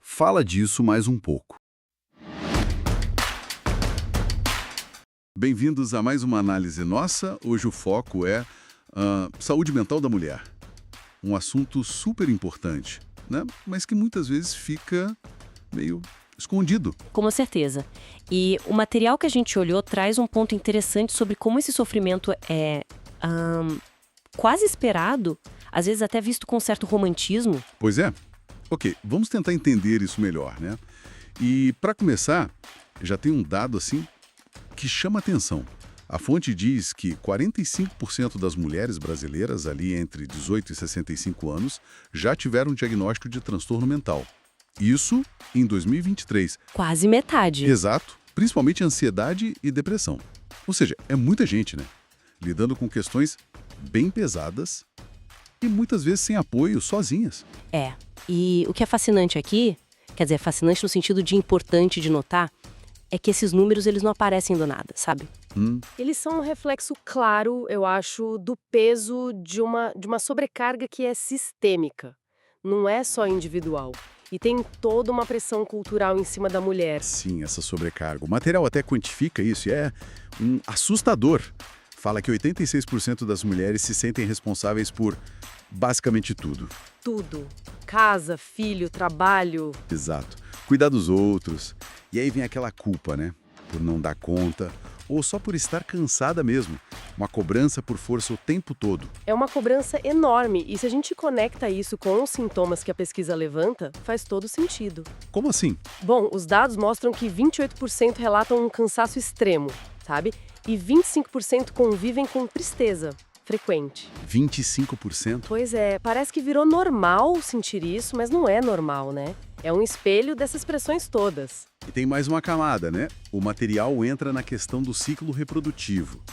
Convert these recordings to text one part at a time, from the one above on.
fala disso mais um pouco. Bem-vindos a mais uma análise nossa. Hoje o foco é saúde mental da mulher. Um assunto super importante, né? Mas que muitas vezes fica meio escondido. Com certeza. E o material que a gente olhou traz um ponto interessante sobre como esse sofrimento é quase esperado, às vezes até visto com certo romantismo. Pois é. Ok, vamos tentar entender isso melhor, né? E para começar, já tem um dado assim que chama atenção. A fonte diz que 45% das mulheres brasileiras ali entre 18 e 65 anos já tiveram um diagnóstico de transtorno mental. Isso em 2023. Quase metade. Exato, principalmente ansiedade e depressão. Ou seja, é muita gente, né? Lidando com questões bem pesadas e muitas vezes sem apoio, sozinhas. É. E o que é fascinante aqui, quer dizer, fascinante no sentido de importante de notar, é que esses números eles não aparecem do nada, sabe? Eles são um reflexo claro, eu acho, do peso de uma sobrecarga que é sistêmica. Não é só individual. E tem toda uma pressão cultural em cima da mulher. Sim, essa sobrecarga. O material até quantifica isso e é assustador. Fala que 86% das mulheres se sentem responsáveis por basicamente tudo. Tudo. Casa, filho, trabalho. Exato. Cuidar dos outros. E aí vem aquela culpa, né? Por não dar conta, ou só por estar cansada mesmo. Uma cobrança por força o tempo todo. É uma cobrança enorme e se a gente conecta isso com os sintomas que a pesquisa levanta, faz todo sentido. Como assim? Bom, os dados mostram que 28% relatam um cansaço extremo, sabe? E 25% convivem com tristeza frequente. 25%? Pois é, parece que virou normal sentir isso, mas não é normal, né? É um espelho dessas pressões todas. E tem mais uma camada, né? O material entra na questão do ciclo reprodutivo.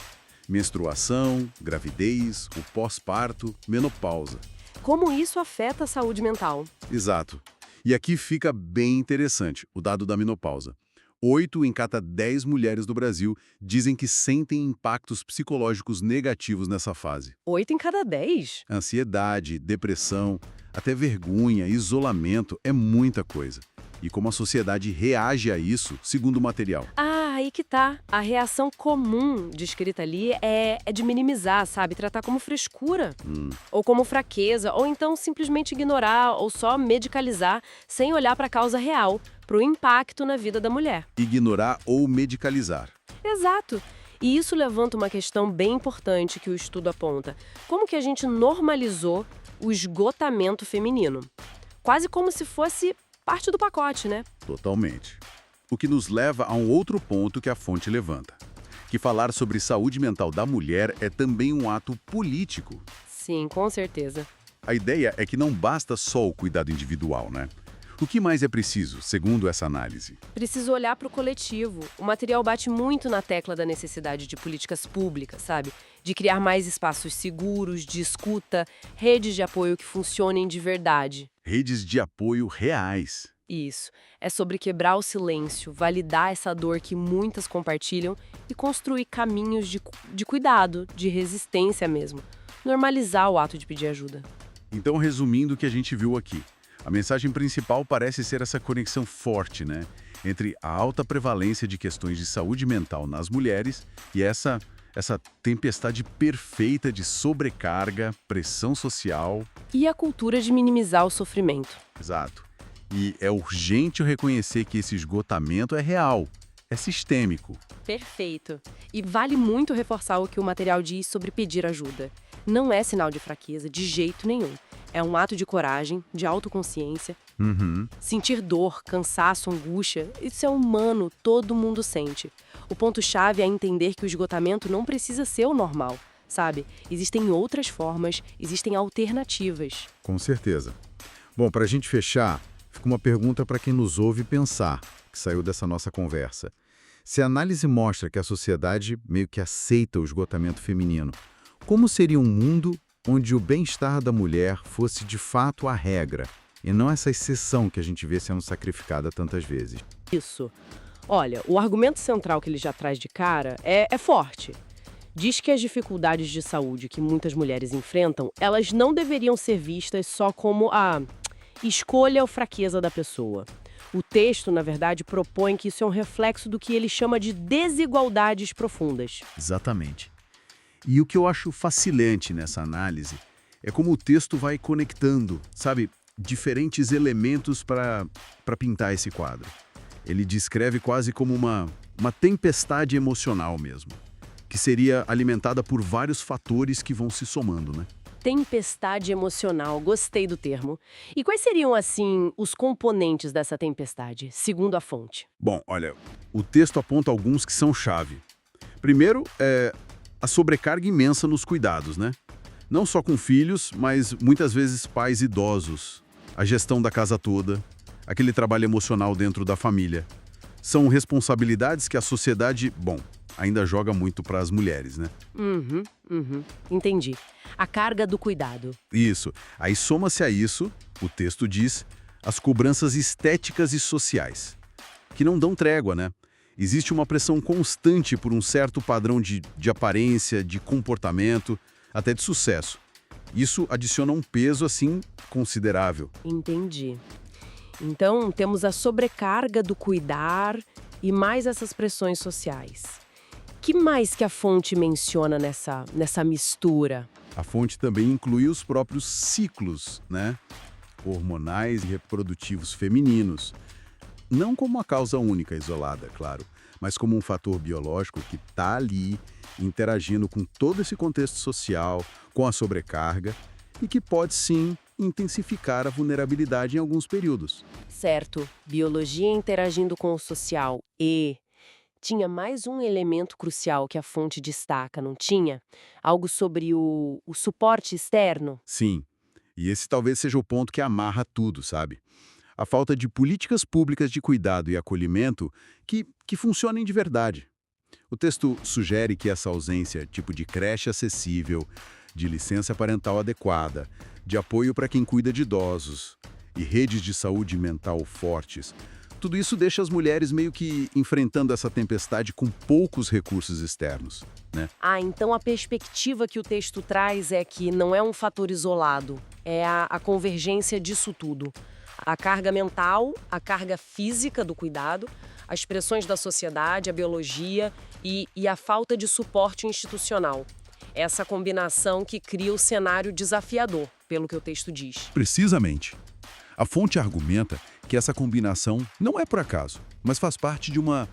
Menstruação, gravidez, o pós-parto, menopausa. Como isso afeta a saúde mental? Exato. E aqui fica bem interessante o dado da menopausa. 8 em cada 10 mulheres do Brasil dizem que sentem impactos psicológicos negativos nessa fase. 8 em cada 10? Ansiedade, depressão, até vergonha, isolamento, é muita coisa. E como a sociedade reage a isso, segundo o material. Ah, aí que tá. A reação comum descrita ali é de minimizar, sabe? Tratar como frescura. Ou como fraqueza, ou então simplesmente ignorar ou só medicalizar sem olhar para a causa real, para o impacto na vida da mulher. Ignorar ou medicalizar. Exato. E isso levanta uma questão bem importante que o estudo aponta. Como que a gente normalizou o esgotamento feminino? Quase como se fosse parte do pacote, né? Totalmente. O que nos leva a um outro ponto que a fonte levanta. Que falar sobre saúde mental da mulher é também um ato político. Sim, com certeza. A ideia é que não basta só o cuidado individual, né? O que mais é preciso, segundo essa análise? Preciso olhar para o coletivo. O material bate muito na tecla da necessidade de políticas públicas, sabe? De criar mais espaços seguros, de escuta, redes de apoio que funcionem de verdade. Redes de apoio reais. Isso. É sobre quebrar o silêncio, validar essa dor que muitas compartilham e construir caminhos de cuidado, de resistência mesmo. Normalizar o ato de pedir ajuda. Então, resumindo o que a gente viu aqui, a mensagem principal parece ser essa conexão forte, né? Entre a alta prevalência de questões de saúde mental nas mulheres e essa tempestade perfeita de sobrecarga, pressão social. E a cultura de minimizar o sofrimento. Exato. E é urgente reconhecer que esse esgotamento é real, é sistêmico. Perfeito. E vale muito reforçar o que o material diz sobre pedir ajuda. Não é sinal de fraqueza, de jeito nenhum. É um ato de coragem, de autoconsciência. Sentir dor, cansaço, angústia, isso é humano, todo mundo sente. O ponto-chave é entender que o esgotamento não precisa ser o normal, sabe? Existem outras formas, existem alternativas. Com certeza. Bom, para a gente fechar, fica uma pergunta para quem nos ouve pensar, que saiu dessa nossa conversa. Se a análise mostra que a sociedade meio que aceita o esgotamento feminino, como seria um mundo onde o bem-estar da mulher fosse de fato a regra, e não essa exceção que a gente vê sendo sacrificada tantas vezes? Isso. Olha, o argumento central que ele já traz de cara é forte. Diz que as dificuldades de saúde que muitas mulheres enfrentam, elas não deveriam ser vistas só como escolha ou fraqueza da pessoa. O texto, na verdade, propõe que isso é um reflexo do que ele chama de desigualdades profundas. Exatamente. E o que eu acho fascinante nessa análise é como o texto vai conectando, sabe, diferentes elementos para pintar esse quadro. Ele descreve quase como uma tempestade emocional mesmo, que seria alimentada por vários fatores que vão se somando, né? Tempestade emocional, gostei do termo. E quais seriam, assim, os componentes dessa tempestade, segundo a fonte? Bom, olha, o texto aponta alguns que são chave. Primeiro, a sobrecarga imensa nos cuidados, né? Não só com filhos, mas muitas vezes pais idosos, a gestão da casa toda, aquele trabalho emocional dentro da família. São responsabilidades que a sociedade, ainda joga muito para as mulheres, né? Entendi. A carga do cuidado. Isso. Aí soma-se a isso, o texto diz, as cobranças estéticas e sociais, que não dão trégua, né? Existe uma pressão constante por um certo padrão de aparência, de comportamento, até de sucesso. Isso adiciona um peso, assim, considerável. Entendi. Então, temos a sobrecarga do cuidar e mais essas pressões sociais. Que mais que a fonte menciona nessa mistura? A fonte também inclui os próprios ciclos, né? Hormonais e reprodutivos femininos. Não como uma causa única, isolada, claro, mas como um fator biológico que está ali, interagindo com todo esse contexto social, com a sobrecarga, e que pode, sim, intensificar a vulnerabilidade em alguns períodos. Certo. Biologia interagindo com o social e... Tinha mais um elemento crucial que a fonte destaca, não tinha? Algo sobre o suporte externo? Sim, e esse talvez seja o ponto que amarra tudo, sabe? A falta de políticas públicas de cuidado e acolhimento que funcionem de verdade. O texto sugere que essa ausência, tipo de creche acessível, de licença parental adequada, de apoio para quem cuida de idosos e redes de saúde mental fortes, tudo isso deixa as mulheres meio que enfrentando essa tempestade com poucos recursos externos, né? Então a perspectiva que o texto traz é que não é um fator isolado, é a convergência disso tudo. A carga mental, a carga física do cuidado, as pressões da sociedade, a biologia e a falta de suporte institucional. Essa combinação que cria o cenário desafiador, pelo que o texto diz. Precisamente. A fonte argumenta que essa combinação não é por acaso, mas faz parte de uma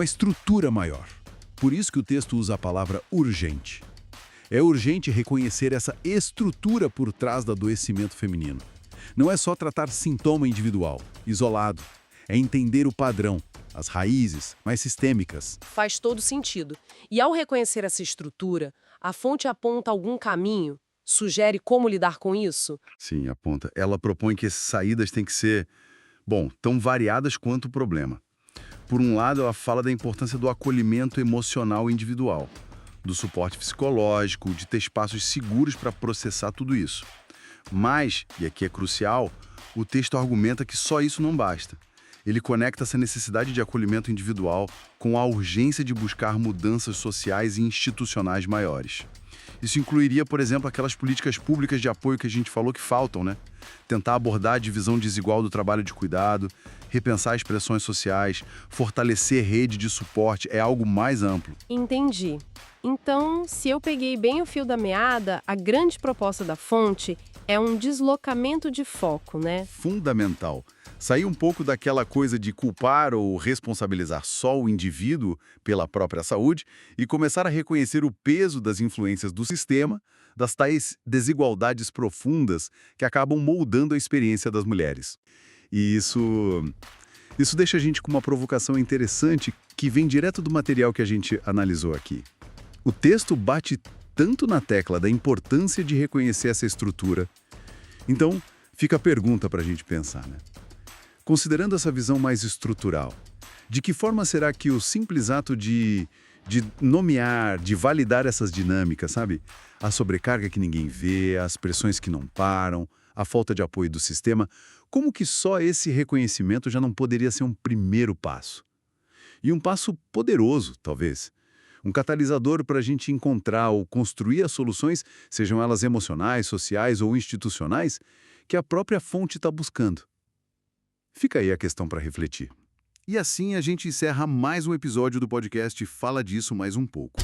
estrutura maior. Por isso que o texto usa a palavra urgente. É urgente reconhecer essa estrutura por trás do adoecimento feminino. Não é só tratar sintoma individual, isolado. É entender o padrão, as raízes mais sistêmicas. Faz todo sentido. E ao reconhecer essa estrutura, a fonte aponta algum caminho? Sugere como lidar com isso? Sim, aponta. Ela propõe que essas saídas têm que ser, tão variadas quanto o problema. Por um lado, ela fala da importância do acolhimento emocional individual, do suporte psicológico, de ter espaços seguros para processar tudo isso. Mas, e aqui é crucial, o texto argumenta que só isso não basta. Ele conecta essa necessidade de acolhimento individual com a urgência de buscar mudanças sociais e institucionais maiores. Isso incluiria, por exemplo, aquelas políticas públicas de apoio que a gente falou que faltam, né? Tentar abordar a divisão desigual do trabalho de cuidado, repensar as pressões sociais, fortalecer rede de suporte, é algo mais amplo. Entendi. Então, se eu peguei bem o fio da meada, a grande proposta da fonte é um deslocamento de foco, né? Fundamental. Sair um pouco daquela coisa de culpar ou responsabilizar só o indivíduo pela própria saúde e começar a reconhecer o peso das influências do sistema, das tais desigualdades profundas que acabam moldando a experiência das mulheres. E isso deixa a gente com uma provocação interessante que vem direto do material que a gente analisou aqui. O texto bate tanto na tecla da importância de reconhecer essa estrutura. Então, fica a pergunta para a gente pensar, né? Considerando essa visão mais estrutural, de que forma será que o simples ato de nomear, de validar essas dinâmicas, sabe? A sobrecarga que ninguém vê, as pressões que não param, a falta de apoio do sistema, como que só esse reconhecimento já não poderia ser um primeiro passo? E um passo poderoso, talvez. Um catalisador para a gente encontrar ou construir as soluções, sejam elas emocionais, sociais ou institucionais, que a própria fonte está buscando? Fica aí a questão para refletir. E assim a gente encerra mais um episódio do podcast Fala Disso Mais Um Pouco.